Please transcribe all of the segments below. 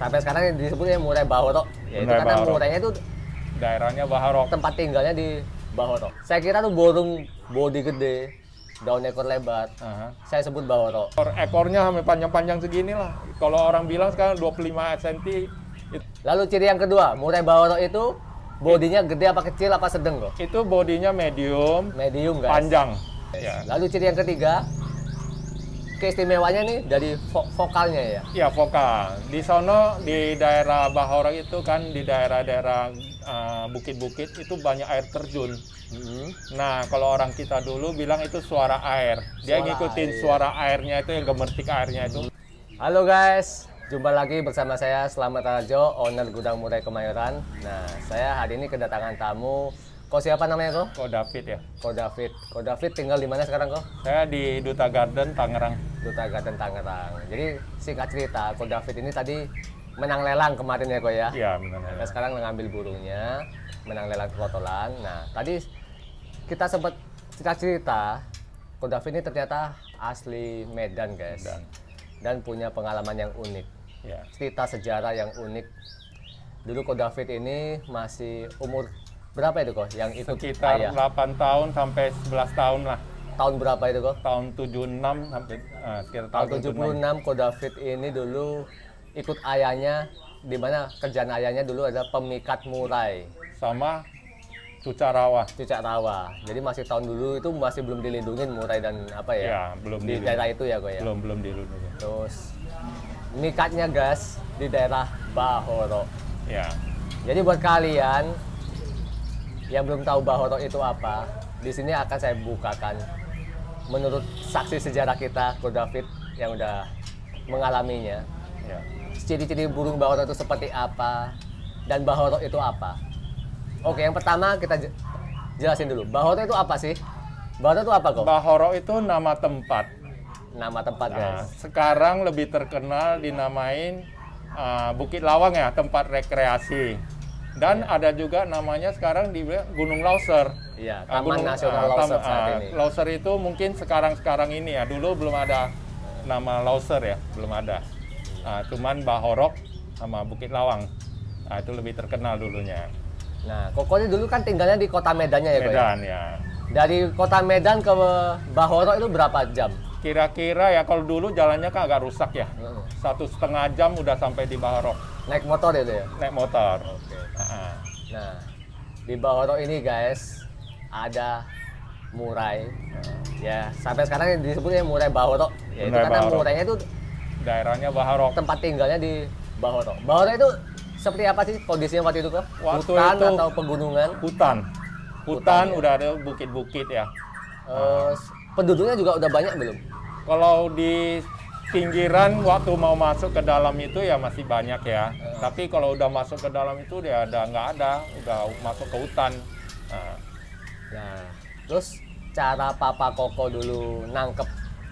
Sampai sekarang disebutnya murai Bahoro. Ya, itu Murai karena Bahoro. murainya itu Daerahnya Baharok. tempat tinggalnya di Bahoro. Saya kira tuh burung bodi gede, daun ekor lebar. Aha. Saya sebut Bahoro. Ekornya sampai panjang-panjang segini lah. Kalau orang bilang sekarang 25 cm, Lalu ciri yang kedua, murai Bahoro itu bodinya gede apa kecil apa sedang kok? itu bodinya medium, Medium guys. panjang. Ya. Lalu ciri yang ketiga, keistimewanya nih dari vokalnya ya. Ya, vokal. Di sono di daerah Bahoro itu kan di daerah-daerah bukit-bukit itu banyak air terjun. Nah, kalau orang kita dulu bilang itu suara air. Dia Suara ngikutin air. suara airnya itu yang gemertik airnya itu. Halo guys, jumpa lagi bersama saya Slamet Rajo, owner Gudang Murai Kemayoran. Nah, saya hari ini kedatangan tamu. Kok siapa namanya kok? Kok David ya? Kok David. Kok David tinggal di mana sekarang kok? Saya di Duta Garden, Tangerang. Duta Garden Tangerang. Jadi singkat cerita, Kok David ini tadi menang lelang kemarin ya kok ya? Iya, benar. Nah, sekarang ngambil burungnya, menang lelang kerotolan. Nah, tadi kita sempat cerita, Kok David ini ternyata asli Medan guys. Dan punya pengalaman yang unik. Ya. Cerita sejarah yang unik. Dulu Kok David ini masih umur berapa itu kok? Yang ikut Sekitar ayah? 8 tahun sampai 11 tahun lah. Tahun berapa itu kok? Tahun 76 sampai sekitar Tahun 76 Kok David ini dulu ikut ayahnya, di mana kerjaan ayahnya dulu ada pemikat murai. sama Cuca Rawa. Cucak rawa. Jadi masih tahun dulu itu masih belum dilindungin murai dan apa ya? Ya, belum di daerah itu ya kok ya. belum dilindungi. Terus mikatnya gas di daerah Bahoro. Ya. Jadi buat kalian yang belum tahu Bahoro itu apa, di sini akan saya bukakan menurut saksi sejarah kita, Kok David yang udah mengalaminya. Ya. Ciri-ciri burung Bahoro itu seperti apa dan Bahoro itu apa? Oke, yang pertama kita jelasin dulu. Bahoro itu apa sih? Bahoro itu apa kok? Bahoro itu nama tempat. Nama tempat Nah, guys. sekarang lebih terkenal dinamain Bukit Lawang ya, tempat rekreasi. Dan ada juga namanya sekarang di Gunung Lauser. Iya, Taman Nasional Lauser saat ini. Lauser itu mungkin sekarang ini ya. Dulu belum ada nama Lauser ya, belum ada. Cuman Bahorok sama Bukit Lawang. Nah, itu lebih terkenal dulunya. Nah, Koko ini dulu kan tinggalnya di kota Medannya ya, Kok? Medan ya. Dari kota Medan ke Bahoro itu berapa jam? Kira-kira ya kalau dulu jalannya kan agak rusak ya. 1,5 jam udah sampai di Bahorok. Naik motor itu ya? Naik motor. Oke. Nah, Nah, di Bahoro ini guys, ada murai. Ya, sampai sekarang disebutnya murai Bahoro. Ya, itu Murai karena Bahoro. murainya itu daerahnya Bahorok. tempat tinggalnya di Bahoro. Bahoro itu seperti apa sih kondisinya waktu itu, Kok? Waktu Hutan itu- atau pegunungan? Hutan. Hutan, ya. Udah ada bukit-bukit ya. Penduduknya juga udah banyak belum? Kalau di pinggiran waktu mau masuk ke dalam itu ya masih banyak ya. Tapi kalau udah masuk ke dalam itu dia nggak ada, udah masuk ke hutan. Nah, Nah, terus cara Papa Koko dulu nangkep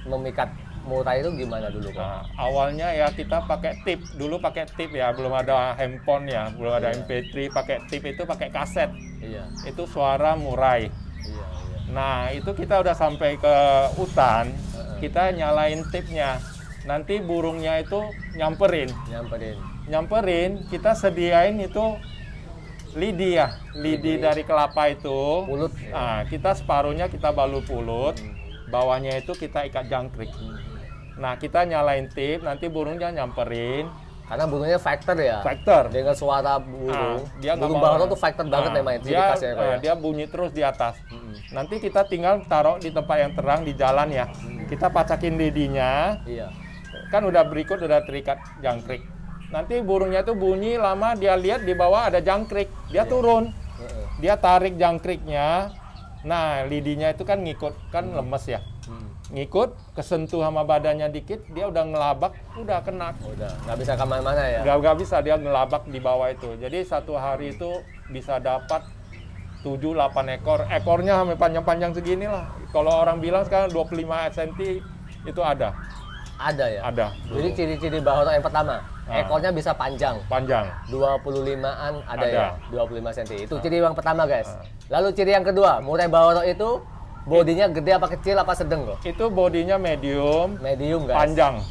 memikat murai itu gimana dulu, Kok? nah, awalnya ya kita pakai tip. Dulu pakai tip ya, belum ada handphone ya, belum ada Iya. MP3, pakai tip itu pakai kaset. Iya, Itu suara murai. iya, iya. Nah, itu kita udah sampai ke hutan, kita nyalain tipnya. Nanti burungnya itu nyamperin. Nyamperin. Kita sediain itu lidi ya, lidi dari kelapa itu. Pulut. Nah, kita separuhnya kita balut pulut, bawahnya itu kita ikat jangkrik. Nah, kita nyalain tip, nanti burungnya nyamperin. Karena burungnya fighter ya. Fighter. Dengan suara burung. Dia nggak Burung mau- Bahoro tuh fighter banget memang ciri khasnya, Kok, ya. dia bunyi terus di atas. Nanti kita tinggal taruh di tempat yang terang di jalan ya. Kita pacakin lidinya, Iya. kan udah terikat jangkrik. Nanti burungnya tuh bunyi lama, dia lihat di bawah ada jangkrik, dia turun, Heeh. dia tarik jangkriknya. Nah, lidinya itu kan ngikut, kan lemes ya, ngikut, kesentuh sama badannya dikit, dia udah ngelabak, udah kena. Udah, nggak bisa kemana-mana ya. Nggak bisa dia ngelabak di bawah itu. Jadi satu hari itu bisa dapat 7-8 ekor. Ekornya sampai panjang-panjang segini lah. Kalau orang bilang sekarang 25 cm itu ada. Ada ya? Ada. Jadi ciri-ciri Bahoro yang pertama, ekornya bisa panjang. Panjang. 25-an ada Ada. ya? 25 cm. Itu ciri yang pertama, guys. Lalu ciri yang kedua, murai Bahoro itu bodinya gede apa kecil apa sedang kok? Itu bodinya medium, Medium, guys. panjang.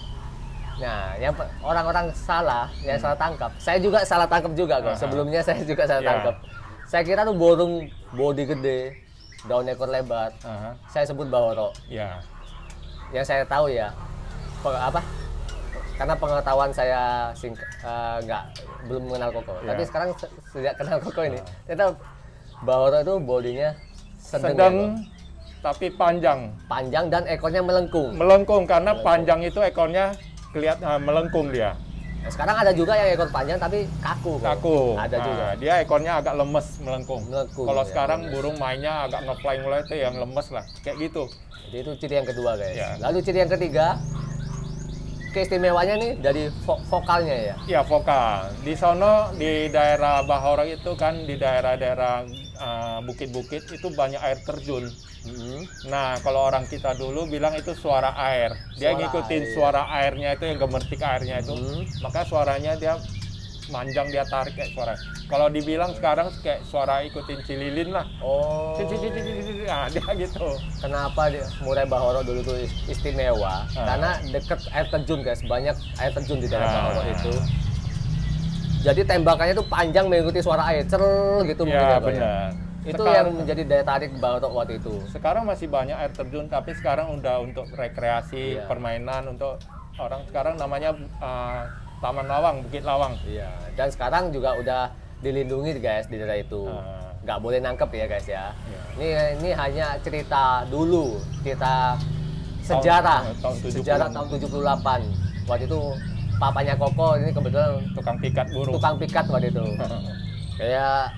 Nah, yang orang-orang salah, yang salah tangkap. Saya juga salah tangkap juga kok. Sebelumnya saya juga salah Ya. tangkap. Saya kira tuh burung bodi gede, daun ekor lebar. Saya sebut bahoro. Ya. Yang saya tahu ya, karena pengetahuan saya belum mengenal koko. Ya. Tapi sekarang sejak kenal koko ini, ternyata bahoro itu bodinya sedang, Sedang ya, Kok. tapi panjang. Panjang dan ekornya melengkung. Melengkung karena panjang itu ekornya kelihatan melengkung dia. Nah, sekarang ada juga yang ekor panjang tapi kaku. Kok. Kaku. Ada juga. Dia ekornya agak lemes melengkung. Melengkung, Kalau ya, sekarang lemes. burung mainnya agak ngeflying mulai itu yang lemes lah, kayak gitu. Jadi itu ciri yang kedua guys. Ya. Lalu ciri yang ketiga, keistimewaannya nih dari vokalnya ya. Ya vokal. Di sono di daerah Bahora itu kan di daerah-daerah bukit-bukit itu banyak air terjun. Nah, kalau orang kita dulu bilang itu suara air. Dia Suara ngikutin air. suara airnya itu yang gemertik airnya itu. Maka suaranya dia manjang, dia tarik kayak suara. Kalau dibilang sekarang kayak suara ikutin cililin lah. Oh. Nah, dia gitu. Kenapa Murai Bahoro dulu tuh istimewa? Ah. Karena deket air terjun guys, banyak air terjun di daerah Ah. Bahoro itu. Jadi tembakannya tuh panjang mengikuti suara air, cerel gitu mungkin Ya, ya, Kok, ya. benar. Itu Sekarang- yang menjadi daya tarik Bahoro waktu itu. Sekarang masih banyak air terjun, tapi sekarang udah untuk rekreasi, Iya. permainan untuk orang sekarang namanya Taman Lawang, Bukit Lawang. Iya. Dan sekarang juga udah dilindungi guys di daerah itu. Ah. Nggak boleh nangkep ya guys ya. Iya. Ini hanya cerita dulu, cerita sejarah, tahun 70-an. sejarah tahun 78. Waktu itu papanya Koko ini kebetulan Tukang pikat burung. tukang pikat waktu itu. Kayak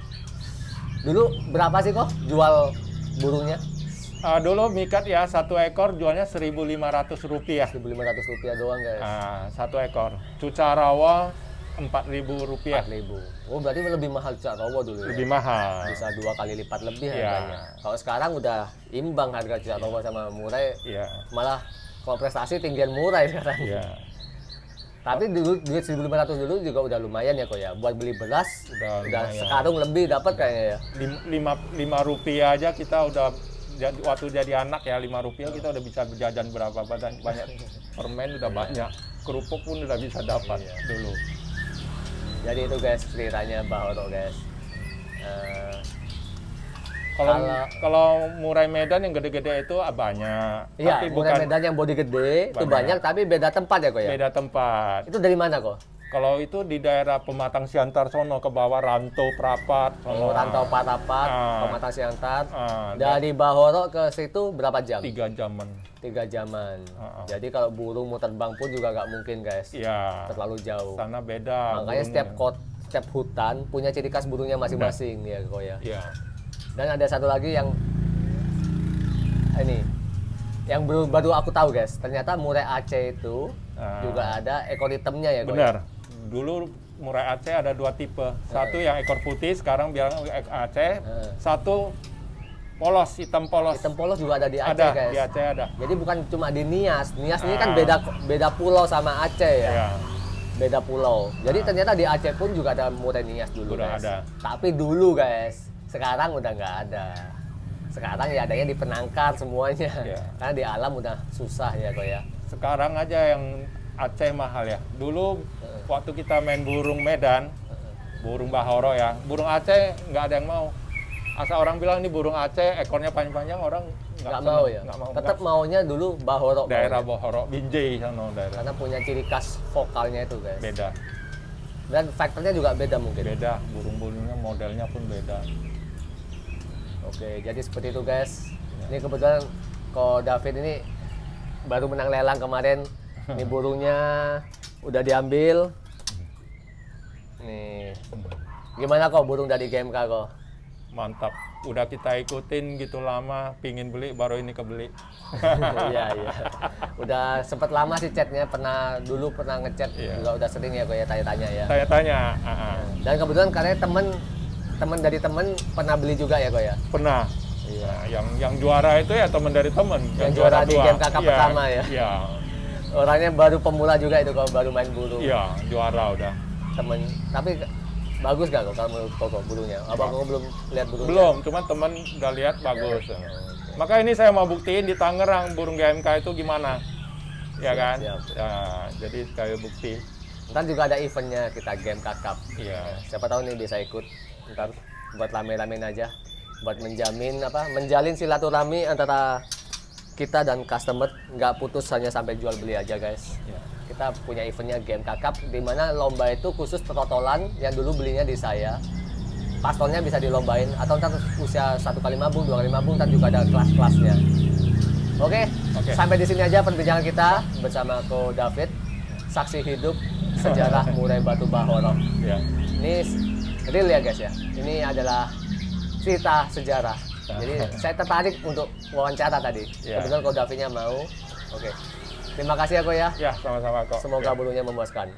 dulu berapa sih kok jual burungnya? Dulu mikat ya, satu ekor jualnya Rp1.500. Rp1.500 doang guys. Satu ekor. Cuca rawa Rp4.000. 4.000. Oh berarti lebih mahal Cak Rowo dulu ya? Lebih mahal. Bisa 2 kali lipat lebih Iya. harganya. Kalau sekarang udah imbang harga Cak Rowo sama Murai, Iya. malah kalau prestasi tinggian Murai sekarang. Iya. Tapi dulu duit 1.500 dulu juga udah lumayan ya kok ya. Buat beli beras Udah udah lumayan. sekarung lebih dapat kayaknya ya. Rp5 aja kita udah waktu jadi anak ya, Rp5 kita udah bisa berjajan berapa banyak permen udah banyak, kerupuk pun udah bisa dapat dulu. Jadi itu guys ceritanya Bahoro guys. Kalau Kalau- kalau Murai Medan yang gede-gede itu banyak, Iya, tapi Murai bukan Medan yang bodi gede itu Banyak. banyak tapi beda tempat ya kok ya. beda tempat. Itu dari mana kok? Kalau itu di daerah Pematang Siantar sono ke bawah Rantau Prapat sono. Rantau Parapat, Ah. Pematang Siantar. Ah, Dari Bahoro ke situ berapa jam? 3 jaman. 3 jaman. Ah. Jadi kalau burung mau terbang pun juga nggak mungkin guys. Iya. Terlalu jauh. Sana beda. Makanya burungnya. setiap hutan punya ciri khas burungnya masing-masing ya kok ya. Iya. Dan ada satu lagi yang ini yang baru aku tahu guys. Ternyata Murai Aceh itu Ah. juga ada ekor hitamnya ya kok. Benar. Dulu Murai Aceh ada 2 tipe. Satu yang ekor putih, sekarang bilang Aceh. Satu polos, hitam polos. Hitam polos juga ada di Aceh Ada, guys. di Aceh ada. Jadi bukan cuma di Nias. Nias ini kan Ah. beda pulau sama Aceh ya. Iya. Beda pulau. Jadi ternyata di Aceh pun juga ada Murai Nias dulu Udah guys. ada. Tapi dulu guys, sekarang udah nggak ada. Sekarang ya adanya di penangkar semuanya. Iya. Karena di alam udah susah ya kok ya. Sekarang aja yang Aceh mahal ya. Dulu waktu kita main burung Medan, burung Bahoro ya, burung Aceh nggak ada yang mau. Asal orang bilang ini burung Aceh, ekornya panjang-panjang, orang Nggak mau ya. Nggak mau. Tetap maunya dulu Bahoro. Daerah maunya. Bahoro, Binjai sana daerah. Karena punya ciri khas vokalnya itu guys. Beda, Dan faktornya juga beda mungkin. beda. Burung-burungnya modelnya pun beda. Oke, jadi seperti itu guys. Ini kebetulan kok David ini baru menang lelang kemarin. Ini burungnya udah diambil. Nih. Gimana kok burung dari GMK kok? Mantap. Udah kita ikutin gitu lama, pingin beli, baru ini kebeli. Iya, iya. Udah sempet lama sih chatnya, dulu pernah ngechat Iya. juga udah sering ya kok ya tanya-tanya ya. Saya tanya, Dan kebetulan karena temen dari temen pernah beli juga ya kok ya. pernah. Iya. Yang juara itu ya teman dari teman. Yang juara di dua. game kakak pertama ya? Iya, Orangnya baru pemula juga itu kalau baru main burung. iya, juara udah. Temen, tapi bagus gak kok kalau menurut kok burungnya? Abang kok belum lihat burungnya? Belum, cuman teman udah lihat bagus. Maka ini saya mau buktiin di Tangerang burung GMK itu gimana. ya kan? siap. Nah, jadi sebagai bukti. Ntar juga ada eventnya kita game kakap. Iya. Siapa tahu nih bisa ikut. Ntar buat rame-ramein aja. Buat menjalin silaturahmi antara kita dan customer, nggak putus hanya sampai jual beli aja guys. Ya. Kita punya eventnya game kakap, di mana lomba itu khusus trotolan yang dulu belinya di saya. Pastornya bisa dilombain atau ntar usia 1 kali mabung, 2 kali mabung, ntar juga ada kelas-kelasnya. Oke, sampai di sini aja perbincangan kita bersama Ko David, saksi hidup sejarah Murai Batu Bahoro. Ya. Ini real ya guys ya. Ini adalah cerita sejarah. Jadi saya tertarik untuk wawancara tadi. Ya. Kebetulan Ko Davidnya mau. Oke. Terima kasih ya Ko ya. Ya, sama-sama kok. Semoga Ya. bulunya memuaskan.